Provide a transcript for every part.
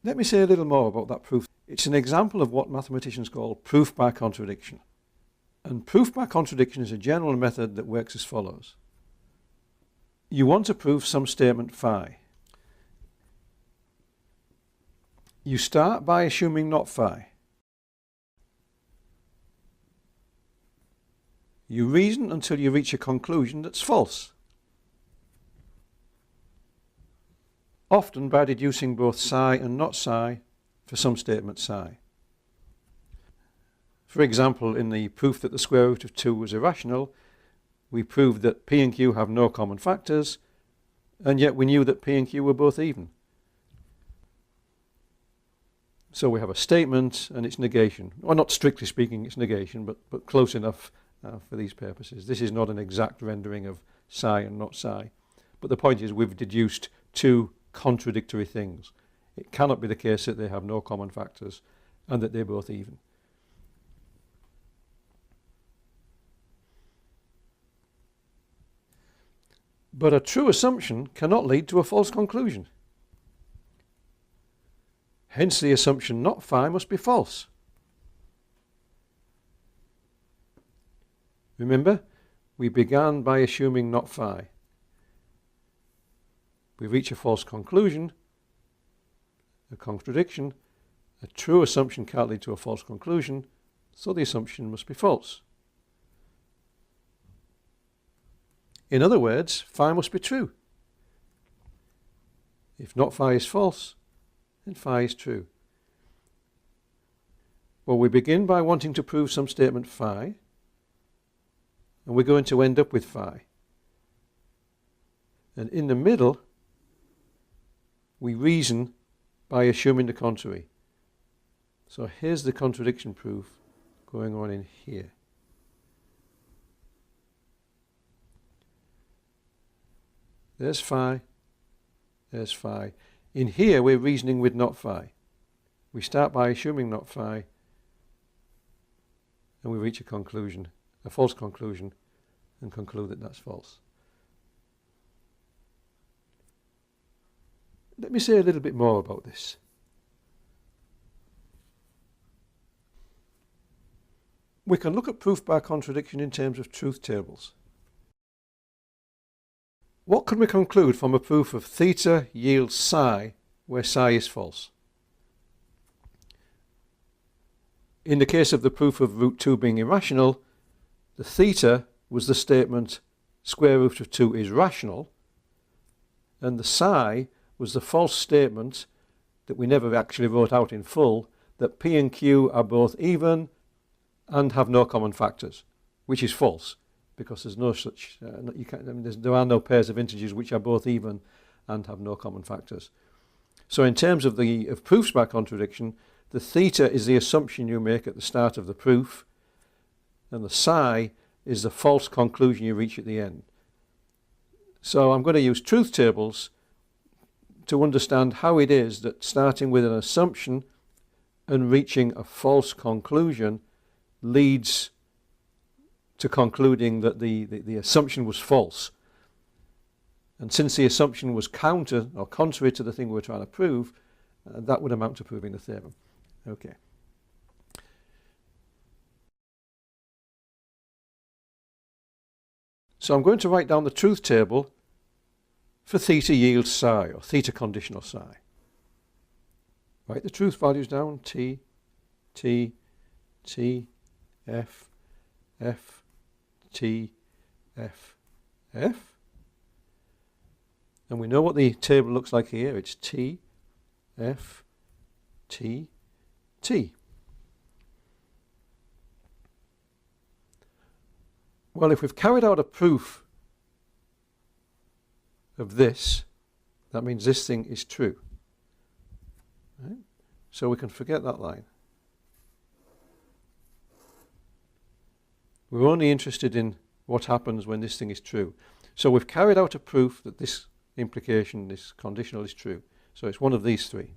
Let me say a little more about that proof. It's an example of what mathematicians call proof by contradiction. And proof by contradiction is a general method that works as follows. You want to prove some statement phi. You start by assuming not phi. You reason until you reach a conclusion that's false, often by deducing both psi and not psi for some statement psi. For example, in the proof that the square root of 2 was irrational, we proved that p and q have no common factors, and yet we knew that p and q were both even. So we have a statement and its negation. Well, not strictly speaking it's negation, but close enough for these purposes. This is not an exact rendering of psi and not psi. But the point is we've deduced two contradictory things. It cannot be the case that they have no common factors and that they're both even. But a true assumption cannot lead to a false conclusion. Hence the assumption not phi must be false. Remember, we began by assuming not phi. We reach a false conclusion, a contradiction. A true assumption can't lead to a false conclusion, so the assumption must be false. In other words, phi must be true. If not phi is false, then phi is true. Well, we begin by wanting to prove some statement phi, and we're going to end up with phi. And in the middle, we reason by assuming the contrary. So here's the contradiction proof going on in here. There's phi, there's phi. In here we're reasoning with not phi. We start by assuming not phi, and we reach a conclusion, a false conclusion, and conclude that that's false. Let me say a little bit more about this. We can look at proof by contradiction in terms of truth tables. What can we conclude from a proof of theta yields psi where psi is false? In the case of the proof of root 2 being irrational, the theta was the statement square root of 2 is rational, and the psi was the false statement that we never actually wrote out in full, that p and q are both even and have no common factors, which is false, because there's no such, there are no pairs of integers which are both even and have no common factors. So in terms of proofs by contradiction, the theta is the assumption you make at the start of the proof, and the psi is the false conclusion you reach at the end. So I'm going to use truth tables to understand how it is that starting with an assumption and reaching a false conclusion leads to concluding that the assumption was false. And since the assumption was counter or contrary to the thing we were trying to prove, that would amount to proving the theorem. Okay. So I'm going to write down the truth table for theta yields psi, or theta conditional psi. Write the truth values down, t, t, t, f, f, t, f, f. And we know what the table looks like here. It's t, f, t, t. Well, if we've carried out a proof of this, that means this thing is true. Right? So we can forget that line. We're only interested in what happens when this thing is true. So we've carried out a proof that this implication, this conditional, is true. So it's one of these three.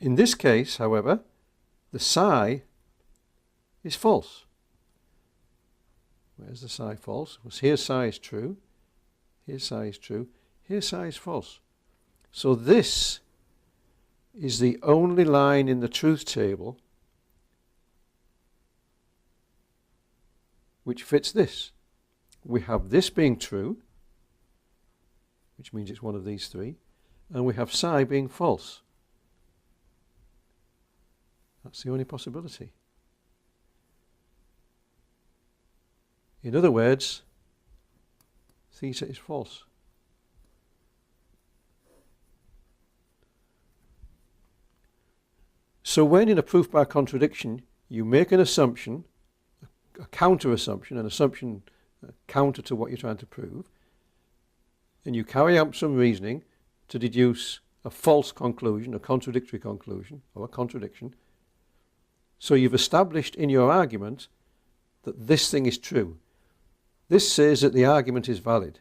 In this case, however, the psi is false. Where's the psi false? Well, here psi is true, here psi is true, here psi is false. So this is the only line in the truth table which fits this. We have this being true, which means it's one of these three, and we have psi being false. That's the only possibility. In other words, theta is false. So when in a proof by contradiction you make an assumption, a counter assumption, an assumption counter to what you're trying to prove, and you carry out some reasoning to deduce a false conclusion, a contradictory conclusion, or a contradiction, so you've established in your argument that this thing is true. This says that the argument is valid.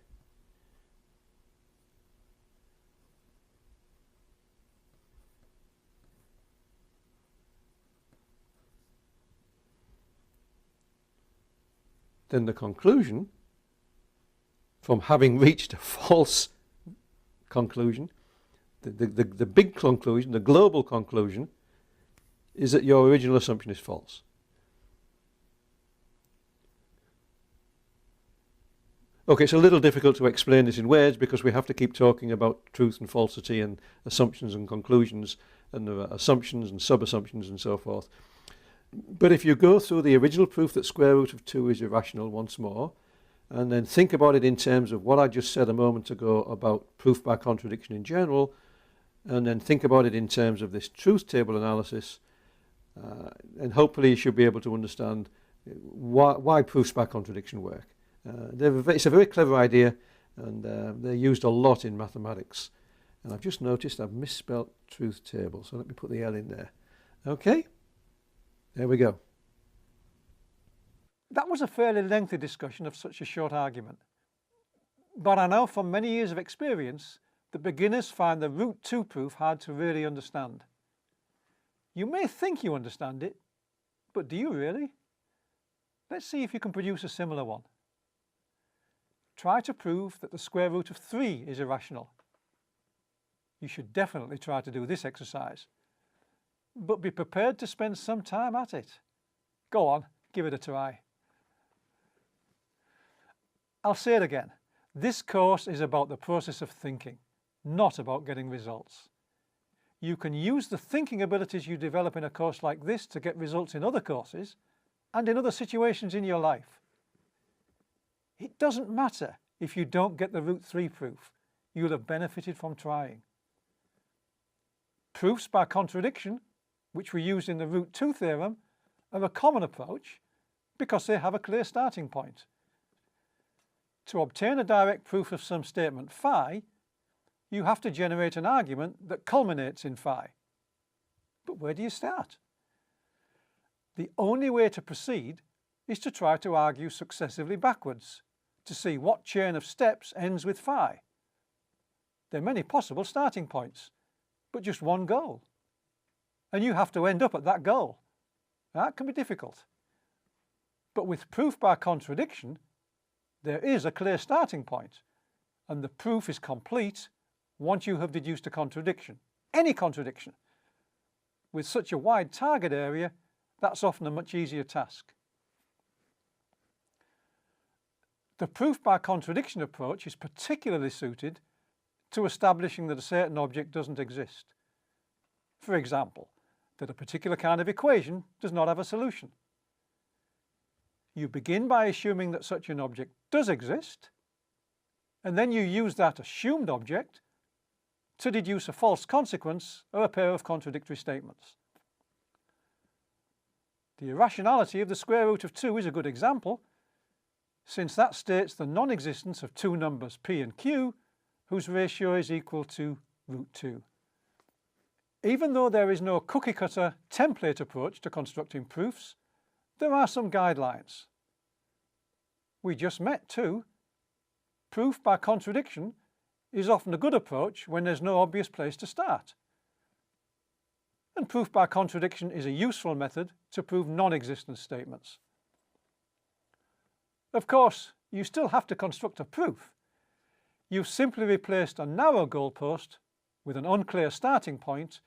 Then the conclusion, from having reached a false conclusion, the big conclusion, the global conclusion, is that your original assumption is false. Okay, it's a little difficult to explain this in words because we have to keep talking about truth and falsity and assumptions and conclusions, and there are assumptions and sub-assumptions and so forth. But if you go through the original proof that square root of 2 is irrational once more, and then think about it in terms of what I just said a moment ago about proof by contradiction in general, and then think about it in terms of this truth table analysis, and hopefully you should be able to understand why proofs by contradiction work. It's a very clever idea, and they're used a lot in mathematics. And I've just noticed I've misspelt truth table, so let me put the L in there. Okay, there we go. That was a fairly lengthy discussion of such a short argument. But I know from many years of experience that beginners find the root 2 proof hard to really understand. You may think you understand it, but do you really? Let's see if you can produce a similar one. Try to prove that the square root of 3 is irrational. You should definitely try to do this exercise, but be prepared to spend some time at it. Go on, give it a try. I'll say it again. This course is about the process of thinking, not about getting results. You can use the thinking abilities you develop in a course like this to get results in other courses and in other situations in your life. It doesn't matter if you don't get the root 3 proof. You'll have benefited from trying. Proofs by contradiction, which we used in the root 2 theorem, are a common approach because they have a clear starting point. To obtain a direct proof of some statement phi, you have to generate an argument that culminates in phi. But where do you start? The only way to proceed is to try to argue successively backwards to see what chain of steps ends with phi. There are many possible starting points, but just one goal. And you have to end up at that goal. That can be difficult. But with proof by contradiction, there is a clear starting point, and the proof is complete once you have deduced a contradiction, any contradiction. With such a wide target area, that's often a much easier task. The proof by contradiction approach is particularly suited to establishing that a certain object doesn't exist. For example, that a particular kind of equation does not have a solution. You begin by assuming that such an object does exist, and then you use that assumed object to deduce a false consequence or a pair of contradictory statements. The irrationality of the square root of 2 is a good example, since that states the non-existence of two numbers p and q whose ratio is equal to root 2. Even though there is no cookie-cutter template approach to constructing proofs, there are some guidelines. We just met too. Proof by contradiction is often a good approach when there's no obvious place to start. And proof by contradiction is a useful method to prove non-existence statements. Of course, you still have to construct a proof. You've simply replaced a narrow goalpost with an unclear starting point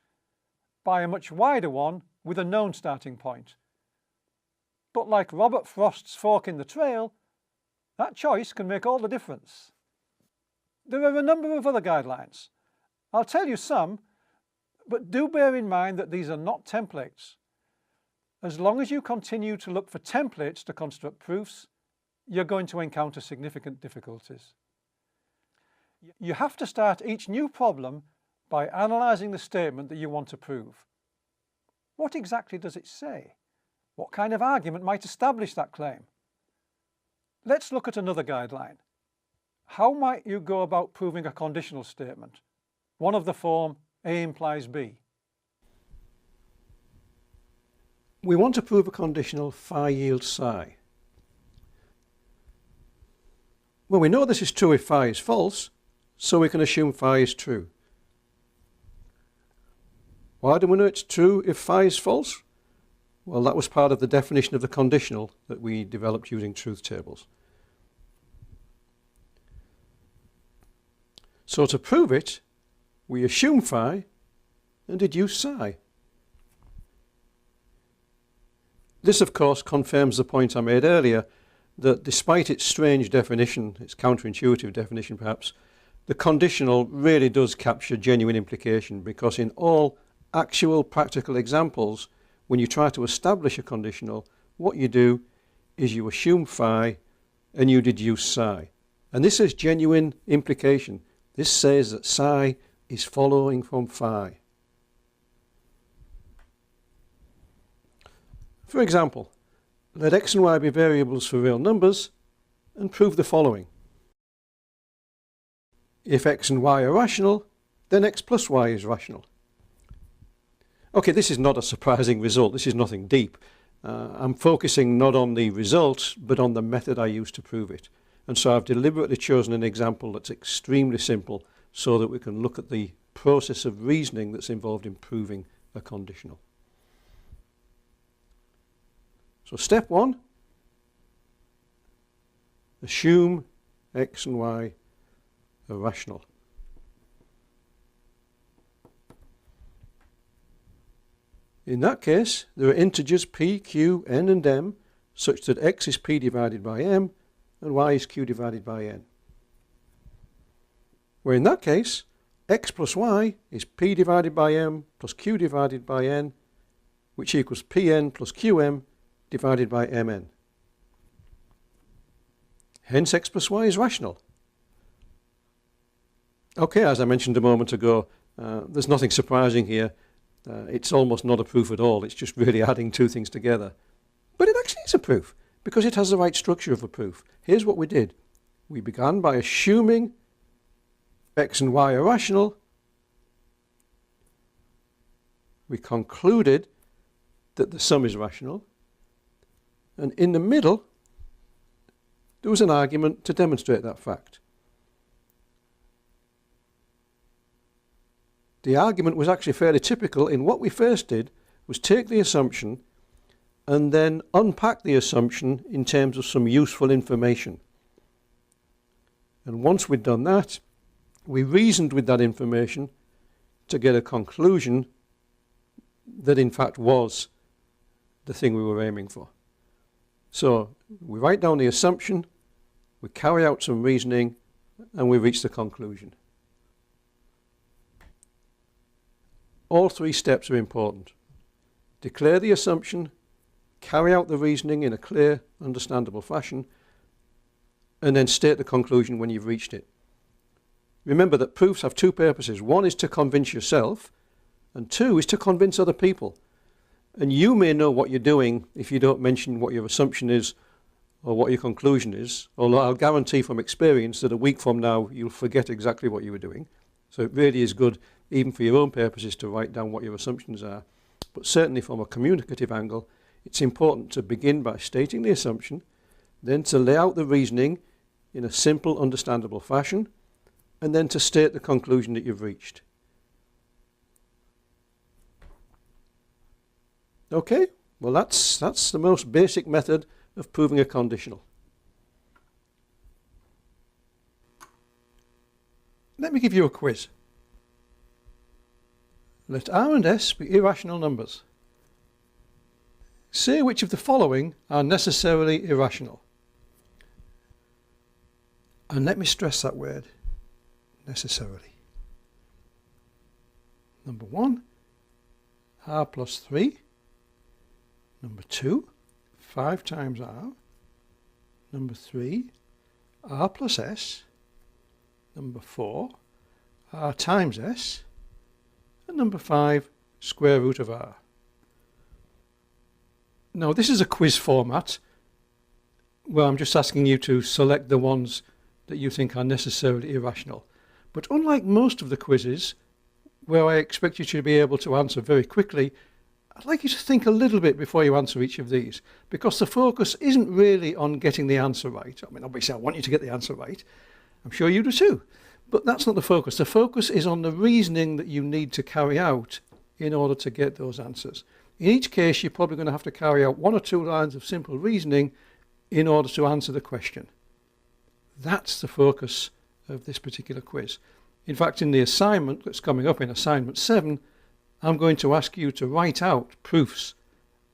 by a much wider one with a known starting point. But like Robert Frost's fork in the trail, that choice can make all the difference. There are a number of other guidelines. I'll tell you some, but do bear in mind that these are not templates. As long as you continue to look for templates to construct proofs, you're going to encounter significant difficulties. You have to start each new problem by analysing the statement that you want to prove. What exactly does it say? What kind of argument might establish that claim? Let's look at another guideline. How might you go about proving a conditional statement, one of the form A implies B? We want to prove a conditional phi yields psi. Well, we know this is true if phi is false, so we can assume phi is true. Why do we know it's true if phi is false? Well, that was part of the definition of the conditional that we developed using truth tables. So to prove it, we assume phi and deduce psi. This, of course, confirms the point I made earlier, that despite its strange definition, its counterintuitive definition perhaps, the conditional really does capture genuine implication, because in all actual practical examples, when you try to establish a conditional, what you do is you assume phi and you deduce psi. And this is genuine implication. This says that psi is following from phi. For example, let x and y be variables for real numbers and prove the following. If x and y are rational, then x plus y is rational. Okay, this is not a surprising result. This is nothing deep. I'm focusing not on the result, but on the method I use to prove it. And so I've deliberately chosen an example that's extremely simple so that we can look at the process of reasoning that's involved in proving a conditional. So step one, assume x and y are rational. In that case, there are integers p, q, n and m such that x is p divided by m and y is q divided by n. Where in that case, x plus y is p divided by m plus q divided by n, which equals pn plus qm divided by mn. Hence x plus y is rational. Okay, as I mentioned a moment ago, there's nothing surprising here. It's almost not a proof at all. It's just really adding two things together. But it actually is a proof, because it has the right structure of a proof. Here's what we did. We began by assuming x and y are rational. We concluded that the sum is rational. And in the middle, there was an argument to demonstrate that fact. The argument was actually fairly typical in what we first did was take the assumption and then unpack the assumption in terms of some useful information. And once we'd done that, we reasoned with that information to get a conclusion that in fact was the thing we were aiming for. So we write down the assumption, we carry out some reasoning, and we reach the conclusion. All three steps are important. Declare the assumption, carry out the reasoning in a clear, understandable fashion, and then state the conclusion when you've reached it. Remember that proofs have two purposes. One is to convince yourself, and two is to convince other people. And you may know what you're doing if you don't mention what your assumption is or what your conclusion is, although I'll guarantee from experience that a week from now you'll forget exactly what you were doing. So it really is good, even for your own purposes, to write down what your assumptions are. But certainly from a communicative angle, it's important to begin by stating the assumption, then to lay out the reasoning in a simple, understandable fashion, and then to state the conclusion that you've reached. Okay, well that's the most basic method of proving a conditional. Let me give you a quiz. Let R and S be irrational numbers. Say which of the following are necessarily irrational. And let me stress that word, necessarily. Number 1, R plus 3. Number 2, 5 times R. Number 3, R plus S. Number 4, R times S. And number 5, square root of R. Now this is a quiz format where I'm just asking you to select the ones that you think are necessarily irrational. But unlike most of the quizzes, where I expect you to be able to answer very quickly, I'd like you to think a little bit before you answer each of these, because the focus isn't really on getting the answer right. I mean, obviously I want you to get the answer right. I'm sure you do too. But that's not the focus. The focus is on the reasoning that you need to carry out in order to get those answers. In each case, you're probably going to have to carry out 1 or 2 lines of simple reasoning in order to answer the question. That's the focus of this particular quiz. In fact, in the assignment that's coming up in assignment 7, I'm going to ask you to write out proofs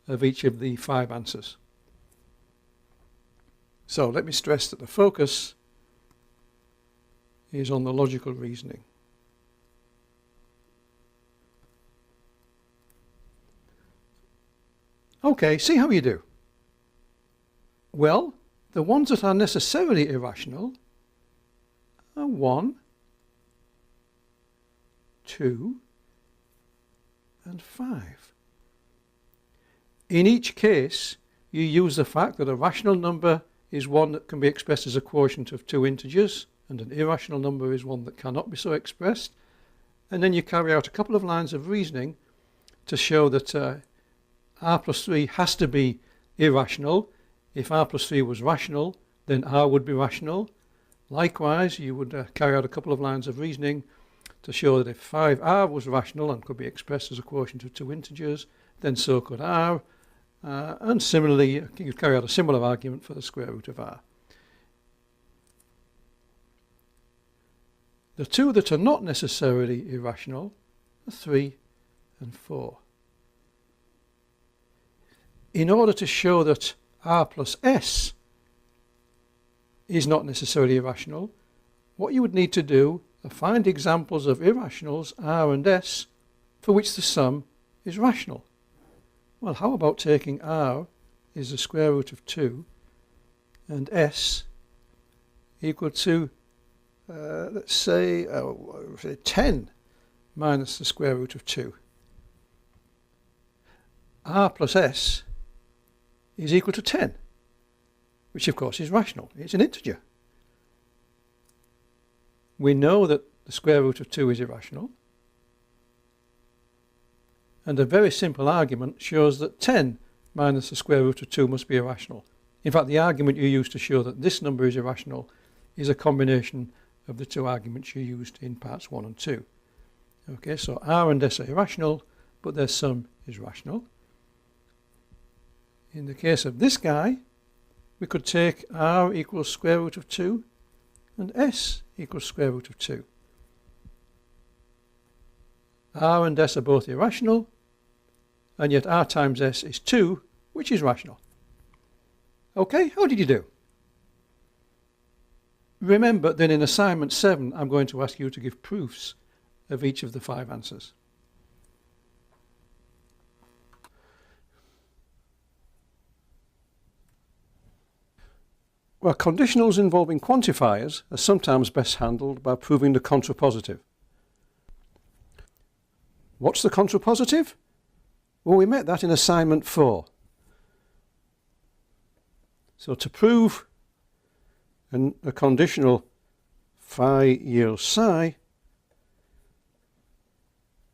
of each of the 5 answers. So let me stress that the focus is on the logical reasoning. Okay, see how you do. Well, the ones that are necessarily irrational are 1, 2, and 5. In each case, you use the fact that a rational number is one that can be expressed as a quotient of 2 integers, and an irrational number is one that cannot be so expressed. And then you carry out a couple of lines of reasoning to show that R plus 3 has to be irrational. If R plus 3 was rational, then R would be rational. Likewise, you would carry out a couple of lines of reasoning to show that if 5R was rational and could be expressed as a quotient of 2 integers, then so could R. And similarly, you carry out a similar argument for the square root of R. The 2 that are not necessarily irrational are 3 and 4. In order to show that R plus S is not necessarily irrational, what you would need to do is find examples of irrationals R and S for which the sum is rational. Well, how about taking R is the square root of 2 and S equal to, let's say 10 minus the square root of 2. R plus S is equal to 10, which of course is rational. It's an integer. We know that the square root of 2 is irrational, and a very simple argument shows that 10 minus the square root of 2 must be irrational. In fact, the argument you use to show that this number is irrational is a combination of the 2 arguments you used in parts 1 and 2. Okay, so R and S are irrational, but their sum is rational. In the case of this guy, we could take R equals square root of 2 and S equals square root of 2. R and S are both irrational, and yet R times S is 2, which is rational. Okay, how did you do? Remember that in assignment 7, I'm going to ask you to give proofs of each of the 5 answers. Well, conditionals involving quantifiers are sometimes best handled by proving the contrapositive. What's the contrapositive? Well, we met that in assignment 4. So to prove a conditional phi yields psi,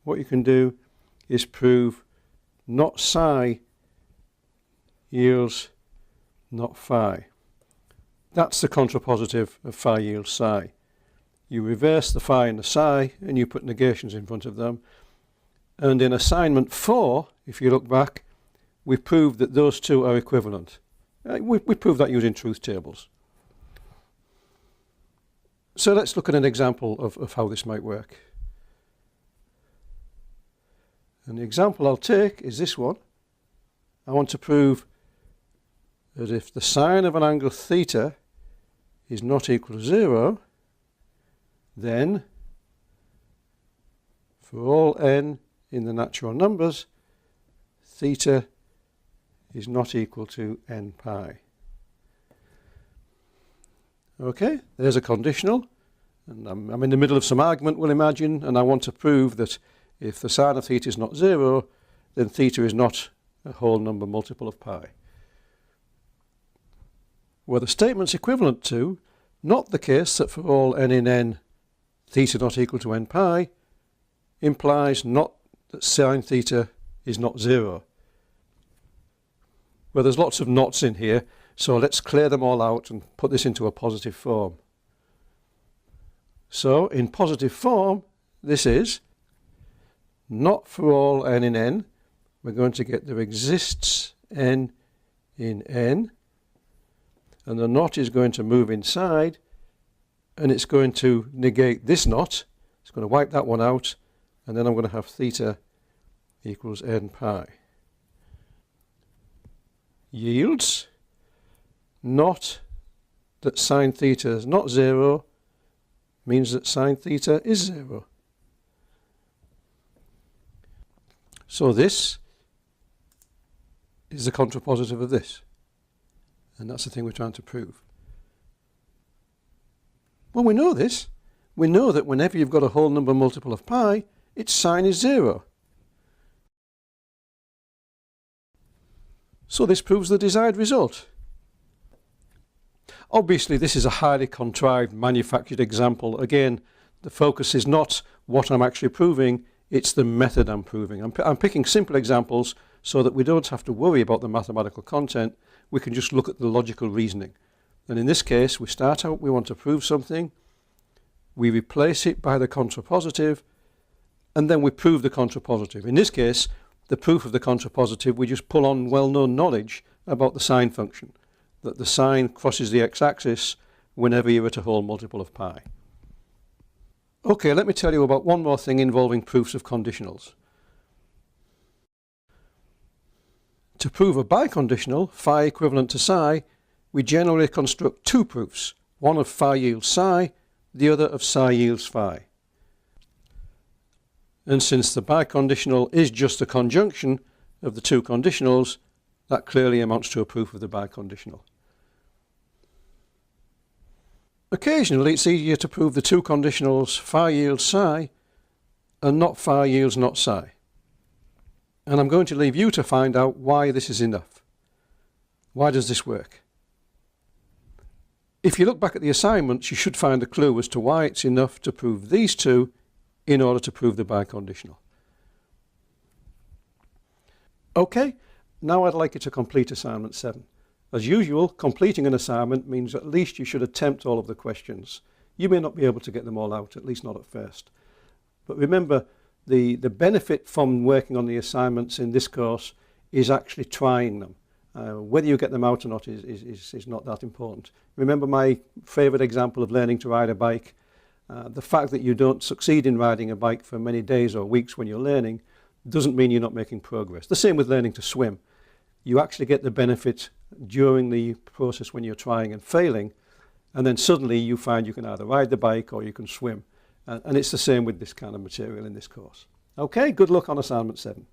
what you can do is prove not psi yields not phi. That's the contrapositive of phi yields psi. You reverse the phi and the psi and you put negations in front of them. And in assignment 4, if you look back, we proved that those two are equivalent. We proved that using truth tables. So let's look at an example of how this might work. And the example I'll take is this one. I want to prove that if the sine of an angle theta is not equal to 0, then for all n in the natural numbers, theta is not equal to n pi. Okay, there's a conditional, and I'm in the middle of some argument, we'll imagine, and I want to prove that if the sine of theta is not 0, then theta is not a whole number multiple of pi. Where the statement's equivalent to, not the case that for all n in n, theta not equal to n pi, implies not that sine theta is not 0. Well, there's lots of nots in here, so let's clear them all out and put this into a positive form. So, in positive form, this is not for all n in n. We're going to get there exists n in n, and the not is going to move inside, and it's going to negate this not. It's going to wipe that one out, and then I'm going to have theta equals n pi. Yields not that sine theta is not 0 means that sine theta is 0. So this is the contrapositive of this, and that's the thing we're trying to prove. Well, we know this. We know that whenever you've got a whole number multiple of pi, its sine is 0. So this proves the desired result. Obviously, this is a highly contrived, manufactured example. Again, the focus is not what I'm actually proving, it's the method I'm proving. I'm picking simple examples so that we don't have to worry about the mathematical content. We can just look at the logical reasoning. And in this case, we start out, we want to prove something, we replace it by the contrapositive, and then we prove the contrapositive. In this case, the proof of the contrapositive, we just pull on well-known knowledge about the sine function, that the sine crosses the x-axis whenever you're at a whole multiple of pi. Okay, let me tell you about one more thing involving proofs of conditionals. To prove a biconditional, phi equivalent to psi, we generally construct two proofs, one of phi yields psi, the other of psi yields phi. And since the biconditional is just a conjunction of the two conditionals, that clearly amounts to a proof of the biconditional. Occasionally it's easier to prove the two conditionals phi yields psi and not phi yields not psi. And I'm going to leave you to find out why this is enough. Why does this work? If you look back at the assignments, you should find a clue as to why it's enough to prove these two in order to prove the biconditional. Okay, now I'd like you to complete assignment 7. As usual, completing an assignment means at least you should attempt all of the questions. You may not be able to get them all out, at least not at first. But remember, the benefit from working on the assignments in this course is actually trying them. Whether you get them out or not is not that important. Remember my favourite example of learning to ride a bike? The fact that you don't succeed in riding a bike for many days or weeks when you're learning doesn't mean you're not making progress. The same with learning to swim. You actually get the benefit during the process when you're trying and failing, and then suddenly you find you can either ride the bike or you can swim. And it's the same with this kind of material in this course. Okay, good luck on assignment 7.